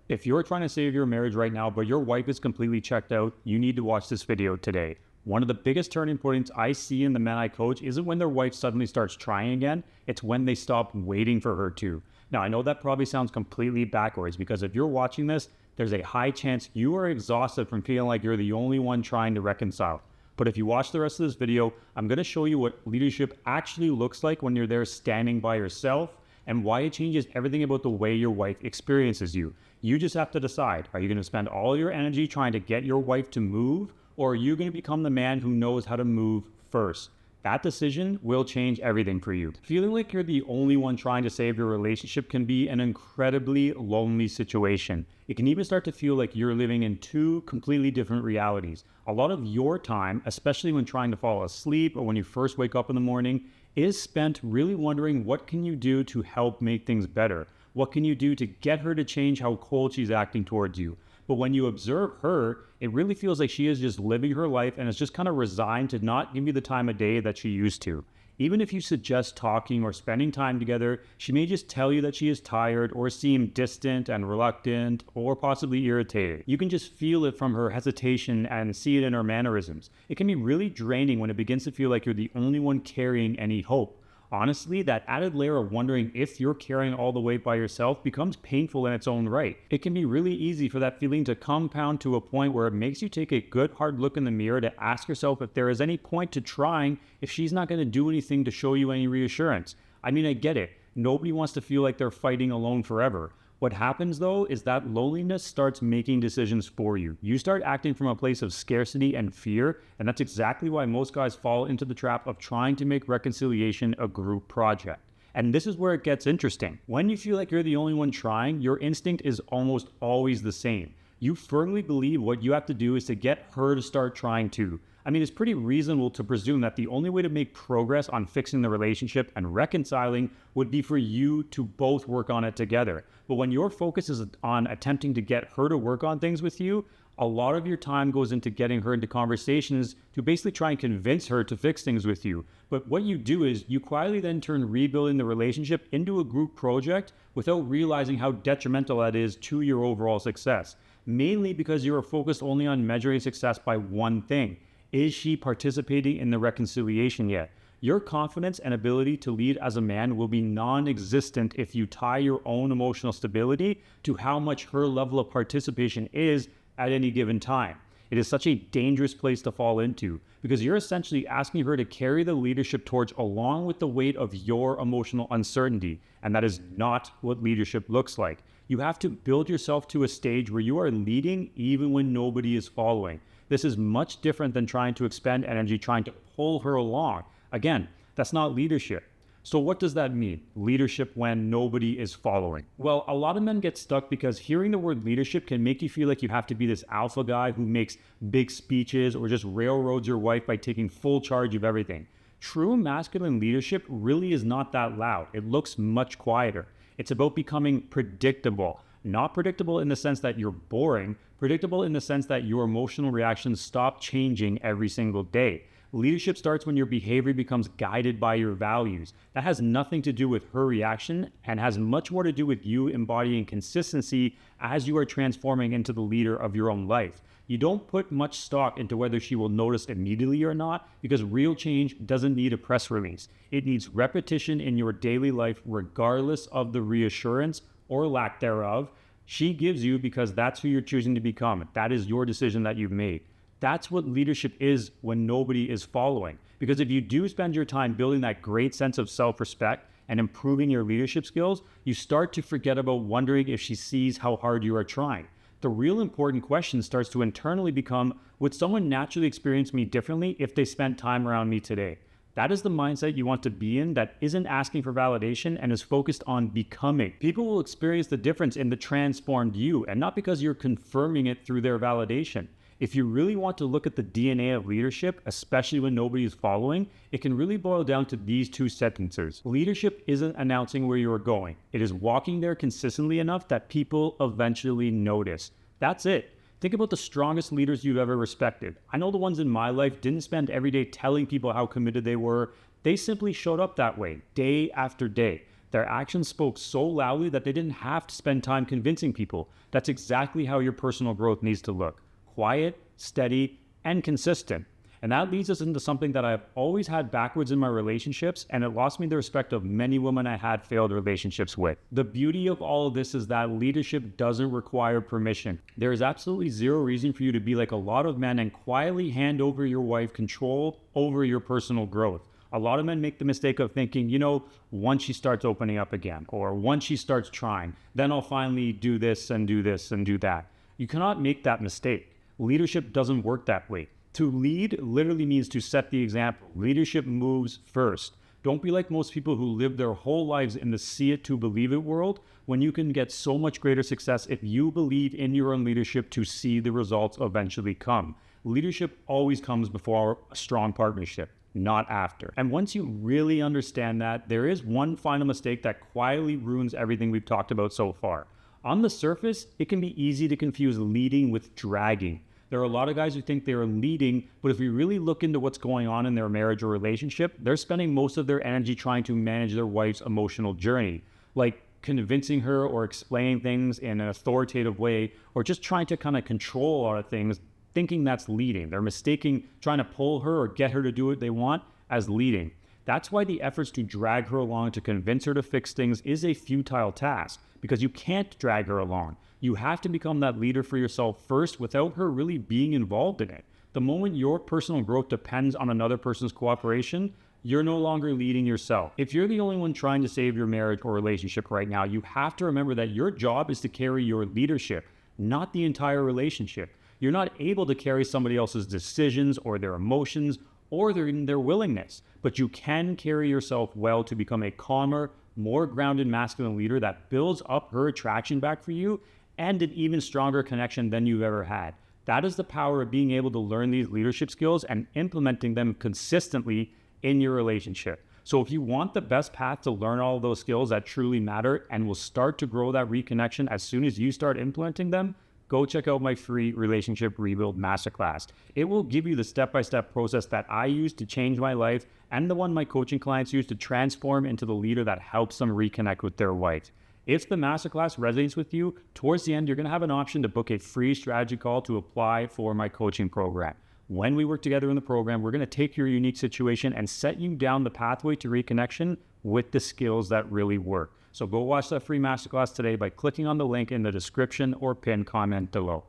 If you're trying to save your marriage right now, but your wife is completely checked out, you need to watch this video today. One of the biggest turning points I see in the men I coach isn't when their wife suddenly starts trying again, it's when they stop waiting for her to. Now, I know that probably sounds completely backwards because if you're watching this, there's a high chance you are exhausted from feeling like you're the only one trying to reconcile. But if you watch the rest of this video, I'm going to show you what leadership actually looks like when you're there standing by yourself and why it changes everything about the way your wife experiences you. You just have to decide, are you going to spend all your energy trying to get your wife to move, or are you going to become the man who knows how to move first? That decision will change everything for you. Feeling like you're the only one trying to save your relationship can be an incredibly lonely situation. It can even start to feel like you're living in two completely different realities. A lot of your time, especially when trying to fall asleep or when you first wake up in the morning, is spent really wondering what can you do to help make things better? What can you do to get her to change how cold she's acting towards you? But when you observe her, it really feels like she is just living her life and is just kind of resigned to not give you the time of day that she used to. Even if you suggest talking or spending time together, she may just tell you that she is tired or seem distant and reluctant or possibly irritated. You can just feel it from her hesitation and see it in her mannerisms. It can be really draining when it begins to feel like you're the only one carrying any hope. Honestly, that added layer of wondering if you're carrying all the weight by yourself becomes painful in its own right. It can be really easy for that feeling to compound to a point where it makes you take a good hard look in the mirror to ask yourself if there is any point to trying if she's not going to do anything to show you any reassurance. I mean, I get it. Nobody wants to feel like they're fighting alone forever. What happens though is that loneliness starts making decisions for you. You start acting from a place of scarcity and fear, and that's exactly why most guys fall into the trap of trying to make reconciliation a group project. And this is where it gets interesting. When you feel like you're the only one trying, your instinct is almost always the same. You firmly believe what you have to do is to get her to start trying too. I mean, it's pretty reasonable to presume that the only way to make progress on fixing the relationship and reconciling would be for you to both work on it together. But when your focus is on attempting to get her to work on things with you, a lot of your time goes into getting her into conversations to basically try and convince her to fix things with you. But what you do is you quietly then turn rebuilding the relationship into a group project without realizing how detrimental that is to your overall success. Mainly because you are focused only on measuring success by one thing. Is she participating in the reconciliation yet? Your confidence and ability to lead as a man will be non-existent if you tie your own emotional stability to how much her level of participation is at any given time. It is such a dangerous place to fall into because you're essentially asking her to carry the leadership torch along with the weight of your emotional uncertainty, and that is not what leadership looks like. You have to build yourself to a stage where you are leading even when nobody is following. This is much different than trying to expend energy trying to pull her along. Again, that's not leadership. So what does that mean? Leadership when nobody is following? Well, a lot of men get stuck because hearing the word leadership can make you feel like you have to be this alpha guy who makes big speeches or just railroads your wife by taking full charge of everything. True masculine leadership really is not that loud. It looks much quieter. It's about becoming predictable. Not predictable in the sense that you're boring, predictable in the sense that your emotional reactions stop changing every single day. Leadership starts when your behavior becomes guided by your values. That has nothing to do with her reaction and has much more to do with you embodying consistency as you are transforming into the leader of your own life. You don't put much stock into whether she will notice immediately or not because real change doesn't need a press release. It needs repetition in your daily life regardless of the reassurance or lack thereof she gives you because that's who you're choosing to become. That is your decision that you've made. That's what leadership is when nobody is following. Because if you do spend your time building that great sense of self-respect and improving your leadership skills, you start to forget about wondering if she sees how hard you are trying. The real important question starts to internally become, would someone naturally experience me differently if they spent time around me today? That is the mindset you want to be in that isn't asking for validation and is focused on becoming. People will experience the difference in the transformed you and not because you're confirming it through their validation. If you really want to look at the DNA of leadership, especially when nobody is following, it can really boil down to these two sentences. Leadership isn't announcing where you are going. It is walking there consistently enough that people eventually notice. That's it. Think about the strongest leaders you've ever respected. I know the ones in my life didn't spend every day telling people how committed they were. They simply showed up that way, day after day. Their actions spoke so loudly that they didn't have to spend time convincing people. That's exactly how your personal growth needs to look. Quiet, steady, and consistent. And that leads us into something that I've always had backwards in my relationships, and it lost me the respect of many women I had failed relationships with. The beauty of all of this is that leadership doesn't require permission. There is absolutely zero reason for you to be like a lot of men and quietly hand over your wife control over your personal growth. A lot of men make the mistake of thinking, once she starts opening up again, or once she starts trying, then I'll finally do this and do this and do that. You cannot make that mistake. Leadership doesn't work that way. To lead literally means to set the example. Leadership moves first. Don't be like most people who live their whole lives in the see it to believe it world, when you can get so much greater success if you believe in your own leadership to see the results eventually come. Leadership always comes before a strong partnership, not after. And once you really understand that, there is one final mistake that quietly ruins everything we've talked about so far. On the surface, it can be easy to confuse leading with dragging. There are a lot of guys who think they are leading, but if we really look into what's going on in their marriage or relationship, they're spending most of their energy trying to manage their wife's emotional journey, like convincing her or explaining things in an authoritative way, or just trying to kind of control a lot of things, thinking that's leading. They're mistaking trying to pull her or get her to do what they want as leading. That's why the efforts to drag her along to convince her to fix things is a futile task, because you can't drag her along. You have to become that leader for yourself first without her really being involved in it. The moment your personal growth depends on another person's cooperation, you're no longer leading yourself. If you're the only one trying to save your marriage or relationship right now, you have to remember that your job is to carry your leadership, not the entire relationship. You're not able to carry somebody else's decisions or their emotions or their willingness, but you can carry yourself well to become a calmer, more grounded masculine leader that builds up her attraction back for you and an even stronger connection than you've ever had. That is the power of being able to learn these leadership skills and implementing them consistently in your relationship. So if you want the best path to learn all of those skills that truly matter and will start to grow that reconnection as soon as you start implementing them, go check out my free Relationship Rebuild Masterclass. It will give you the step-by-step process that I use to change my life and the one my coaching clients use to transform into the leader that helps them reconnect with their wife. If the masterclass resonates with you, towards the end, you're going to have an option to book a free strategy call to apply for my coaching program. When we work together in the program, we're going to take your unique situation and set you down the pathway to reconnection with the skills that really work. So go watch that free masterclass today by clicking on the link in the description or pinned comment below.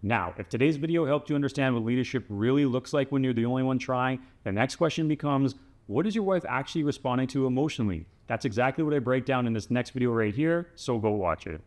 Now, if today's video helped you understand what leadership really looks like when you're the only one trying, the next question becomes, what is your wife actually responding to emotionally? That's exactly what I break down in this next video right here, so go watch it.